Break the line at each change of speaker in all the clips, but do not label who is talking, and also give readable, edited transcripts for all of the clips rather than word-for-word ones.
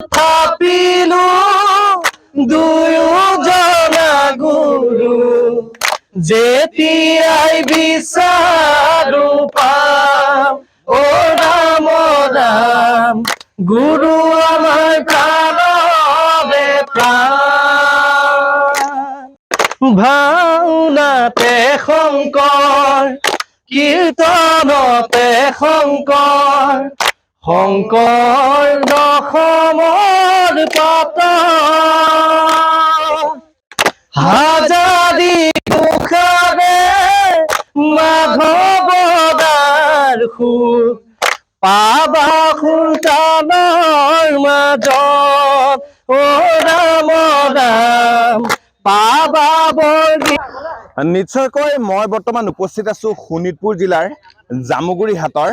থাপিলো দুয়োজনা গুৰু যেতিয়াই বিচাৰো পাম অ ৰাম ৰাম গুৰু আমাৰ প্ৰাণৰে প্ৰাণ ভাওনাতে শংকৰ কীৰ্তনতে শংকৰ শংকৰ দশমৰ পাত হাজাৰী মুখাৰে মাধৱদাৰ সুখ পাবা সন্তানৰ মাজত অ ৰাম ৰাম পাবা বৰ্গী। নিশ্চয়কৈ মই বৰ্তমান উপস্থিত আছো শোণিতপুৰ জিলাৰ জামুগুৰি হাটৰ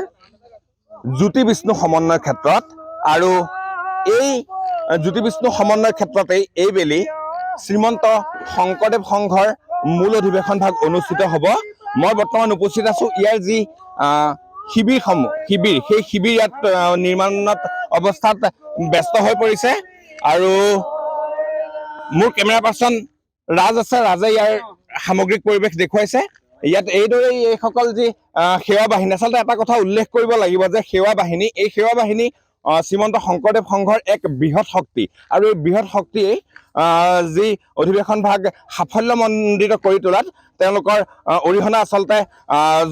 জ্যোতি বিষ্ণু সমন্বয় ক্ষেত্ৰত আৰু এই জ্যোতি বিষ্ণু সমন্বয় ক্ষেত্ৰতেই এইবেলি শ্ৰীমন্ত শংকৰদেৱ সংঘৰ মূল অধিৱেশন ভাগ অনুষ্ঠিত হ'ব। মই বৰ্তমান উপস্থিত আছো ইয়াৰ যি শিবিৰসমূহ সেই শিবিৰ ইয়াত নিৰ্মাণত অৱস্থাত ব্যস্ত হৈ পৰিছে আৰু মোৰ কেমেৰা পাৰ্চন ৰাজ আছে, ৰাজে ইয়াৰ সামগ্ৰিক পৰিৱেশ দেখুৱাইছে। ইয়াত এইদৰে এইসকল যি সেৱা বাহিনী, আচলতে এটা কথা উল্লেখ কৰিব লাগিব যে সেৱা বাহিনী শ্ৰীমন্ত শংকৰদেৱ সংঘৰ এক বৃহৎ শক্তি আৰু এই বৃহৎ শক্তিয়ে যি অধিৱেশন ভাগ সাফল্যমণ্ডিত কৰি তোলাত তেওঁলোকৰ অৰিহণা আচলতে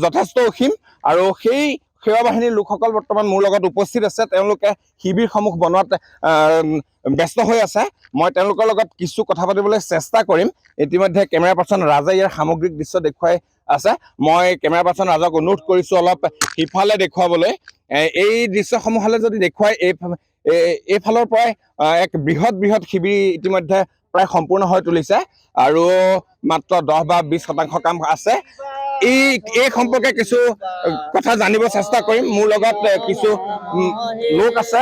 যথেষ্ট অসীম আৰু সেই সেৱা বাহিনীৰ লোকসকল বৰ্তমান মোৰ লগত উপস্থিত আছে। তেওঁলোকে শিবিৰসমূহ বনোৱাত ব্যস্ত হৈ আছে। মই তেওঁলোকৰ লগত কিছু কথা পাতিবলৈ চেষ্টা কৰিম। ইতিমধ্যে কেমেৰা পাৰ্চন ৰাজে ইয়াৰ সামগ্ৰিক দৃশ্য দেখুৱাই আছে। মই কেমেৰা পাৰ্চন ৰাজক অনুৰোধ কৰিছো অলপ সিফালে দেখুৱাবলৈ। এই দৃশ্যসমূহলৈ যদি দেখুৱাই এইফালৰ পৰাই এক বৃহৎ শিবিৰ ইতিমধ্যে প্ৰায় সম্পূৰ্ণ হৈ তুলিছে আৰু মাত্ৰ 10 বা 20% কাম আছে। এই সম্পৰ্কে কিছু কথা জানিব চেষ্টা কৰিম। মোৰ লগত কিছু লোক আছে,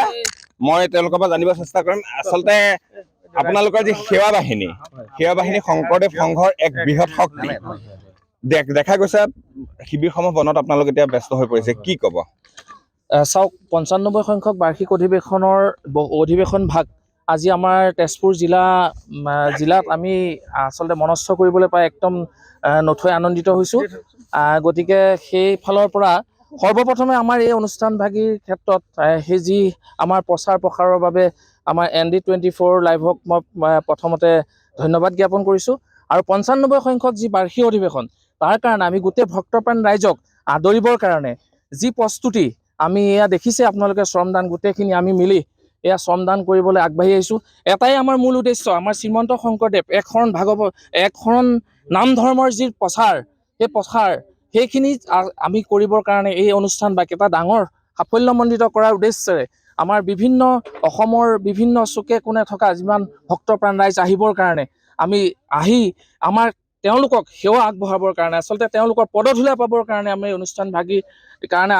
মই তেওঁলোকৰ পৰা জানিব চেষ্টা কৰিম। আচলতে আপোনালোকৰ যি সেৱা বাহিনী শংকৰদেৱ সংঘৰ এক বৃহৎ শক্তি দেখা গৈছে। শিবিৰসমূহ বনত আপোনালোক এতিয়া ব্যস্ত হৈ পৰিছে, কি ক'ব?
চাওক, 95 সংখ্যক বাৰ্ষিক অধিৱেশন ভাগ আজি আমাৰ তেজপুৰ জিলাত আমি আচলতে মনস্থ কৰিবলৈ পাই একদম নথৈ আনন্দিত হৈছোঁ। গতিকে সেইফালৰ পৰা সৰ্বপ্ৰথমে আমাৰ এই অনুষ্ঠান ভাগীৰ ক্ষেত্ৰত সেই যি আমাৰ প্ৰচাৰ প্ৰসাৰৰ বাবে আমাৰ ND24 লাইভক মই প্ৰথমতে ধন্যবাদ জ্ঞাপন কৰিছোঁ। আৰু 95 সংখ্যক যি বাৰ্ষিক অধিৱেশন, তাৰ কাৰণে আমি গোটেই ভক্তপ্ৰাণ ৰাইজক আদৰিবৰ কাৰণে যি প্ৰস্তুতি আমি এয়া দেখিছে আপোনালোকে, শ্ৰমদান গোটেইখিনি আমি মিলি এয়া শ্ৰমদান কৰিবলৈ আগবাঢ়ি আহিছোঁ। এটাই আমাৰ মূল উদ্দেশ্য, আমাৰ শ্ৰীমন্ত শংকৰদেৱ এক শৰণ নাম ধৰ্মৰ যি প্ৰচাৰ, সেইখিনি আমি কৰিবৰ কাৰণে এই অনুষ্ঠান বা এটা ডাঙৰ সাফল্যমণ্ডিত কৰাৰ উদ্দেশ্যেৰে আমাৰ অসমৰ বিভিন্ন চুকে কোণে থকা যিমান ভক্তপ্ৰাণ ৰাইজ আহিবৰ কাৰণে আমি আমাৰ তেওঁলোকক সেৱা আগবঢ়াবৰ কাৰণে, আচলতে তেওঁলোকৰ পদধূলা পাবৰ কাৰণে আমি অনুষ্ঠান ভাগীৰ কাৰণে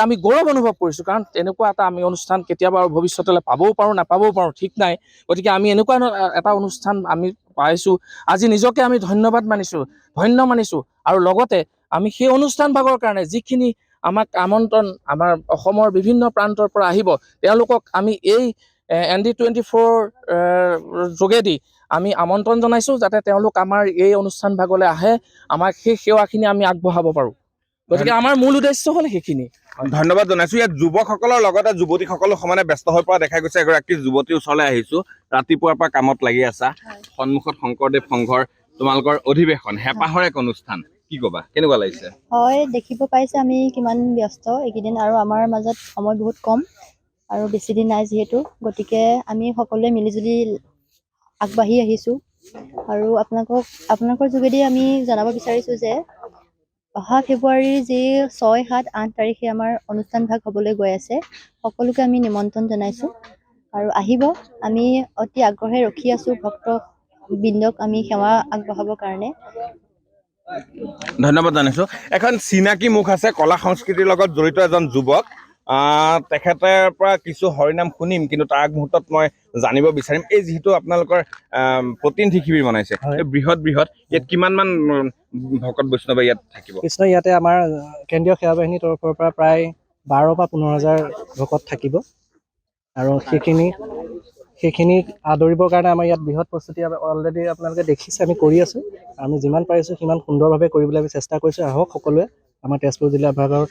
আমি গৌৰৱ অনুভৱ কৰিছোঁ। কাৰণ তেনেকুৱা এটা আমি অনুষ্ঠান কেতিয়াবা আৰু ভৱিষ্যতলৈ পাবও পাৰোঁ, নাপাবও পাৰোঁ, ঠিক নাই। গতিকে আমি এনেকুৱা এটা অনুষ্ঠান আমি পাইছোঁ। আজি নিজকে আমি ধন্য মানিছোঁ আৰু লগতে আমি সেই অনুষ্ঠান ভাগৰ কাৰণে যিখিনি আমাক আমন্ত্ৰণ আমাৰ অসমৰ বিভিন্ন প্ৰান্তৰ পৰা আহিব, তেওঁলোকক আমি এই ND24 যোগেদি আমি আমন্ত্ৰণ জনাইছোঁ যাতে তেওঁলোক আমাৰ এই অনুষ্ঠান ভাগলৈ আহে, আমাক সেই সেৱাখিনি আমি আগবঢ়াব পাৰোঁ। গতিকে আমাৰ মূল উদ্দেশ্য হ'ল সেইখিনি।
ধন্যবাদ জনাইছোঁ। ইয়াত যুৱকসকলৰ লগতে যুৱতীসকলো সমানে ব্যস্ত হৈ পৰা দেখা গৈছে। এগৰাকী যুৱতীৰ ওচৰলৈ আহিছোঁ। ৰাতিপুৱাৰ পৰা কামত লাগি আছা, সন্মুখত শংকৰদেৱ সংঘৰ তোমালোকৰ অধিৱেশন, হেঁপাহৰ এক অনুষ্ঠান, কি ক'বা, কেনেকুৱা লাগিছে?
হয়, দেখিব পাইছে আমি কিমান ব্যস্ত এইকেইদিন আৰু আমাৰ মাজত সময় বহুত কম আৰু বেছি দিন নাই যিহেতু, গতিকে আমি সকলোৱে মিলিজুলি আগবাঢ়ি আহিছোঁ। আৰু আপোনালোকৰ যোগেদি আমি জনাব বিচাৰিছোঁ যে অহা ফেব্ৰুৱাৰীৰ যি 6, 7, 8 তাৰিখে আমাৰ অনুষ্ঠান ভাগ হ'বলৈ গৈ আছে। সকলোকে আমি নিমন্ত্ৰণ জনাইছোঁ আৰু আহিব। আমি অতি আগ্ৰহে ৰখি আছোঁ ভক্তবৃন্দক আমি সেৱা আগবঢ়াবৰ কাৰণে।
ধন্যবাদ জানিছোঁ। এখন চিনাকি মুখ আছে, কলা সংস্কৃতিৰ লগত জড়িত এজন যুৱক। তেখেতৰ পৰা কিছু হৰিনাম শুনিম, কিন্তু তাৰ আগমুহূৰ্তত মই জানিব বিচাৰিম, এই যিহেতু আপোনালোকৰ প্ৰতিনিধি শিবিৰ বনাইছে, বৃহৎ ইয়াত কিমানমান ভকত বৈষ্ণৱ ইয়াত থাকিব?
কৃষ্ণ, ইয়াতে আমাৰ কেন্দ্ৰীয় সেৱা বাহিনীৰ তৰফৰ পৰা প্ৰায় 12 বা 15 হাজাৰ ভকত থাকিব। আৰু সেইখিনি আদৰিবৰ কাৰণে আমাৰ ইয়াত বৃহৎ প্ৰস্তুতি অলৰেডি আপোনালোকে দেখিছে আমি কৰি আছোঁ। আমি যিমান পাৰিছোঁ সিমান সুন্দৰভাৱে কৰিবলৈ আমি চেষ্টা কৰিছোঁ। আহক সকলোৱে আমাৰ তেজপুৰ জিলা বিভাগৰ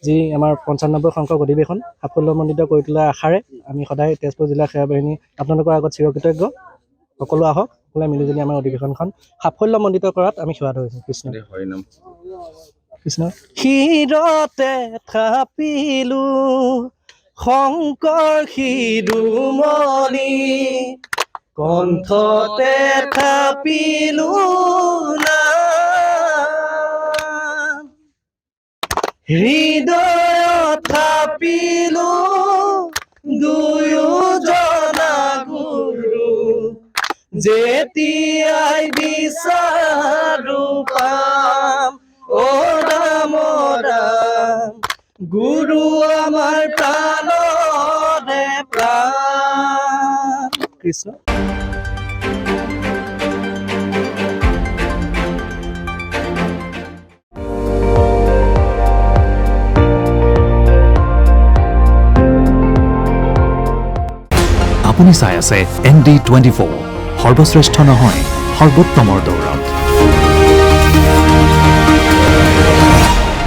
যি আমাৰ 95 সংখ্যক অধিৱেশন সাফল্যমণ্ডিত কৰি তোলাৰ আশাৰে আমি সদায় তেজপুৰ জিলা সেৱা বাহিনী আপোনালোকৰ আগত চিৰকৃতজ্ঞ। সকলো আহক, সকলোৱে মিলিজুলি আমাৰ অধিৱেশনখন সাফল্যমণ্ডিত কৰাত আমি সেৱা ধৰিছোঁ। কৃষ্ণ কৃষ্ণ। শিৰতে থাপিলো শংকৰ শিৰোমণি, কণ্ঠতে থাপিলো নাম, হৃদয়ত থাপিলো দুয়োজনা গুৰু, যেতিয়াই বিচাৰো পাম অ ৰাম ৰাম, গুৰু আমাৰ প্ৰাণৰে প্ৰাণ। কৃষ্ণ।
আপুনি চাই আছে ND24, সৰ্বশ্ৰেষ্ঠ নহয় সৰ্বোত্তমৰ দৌৰত।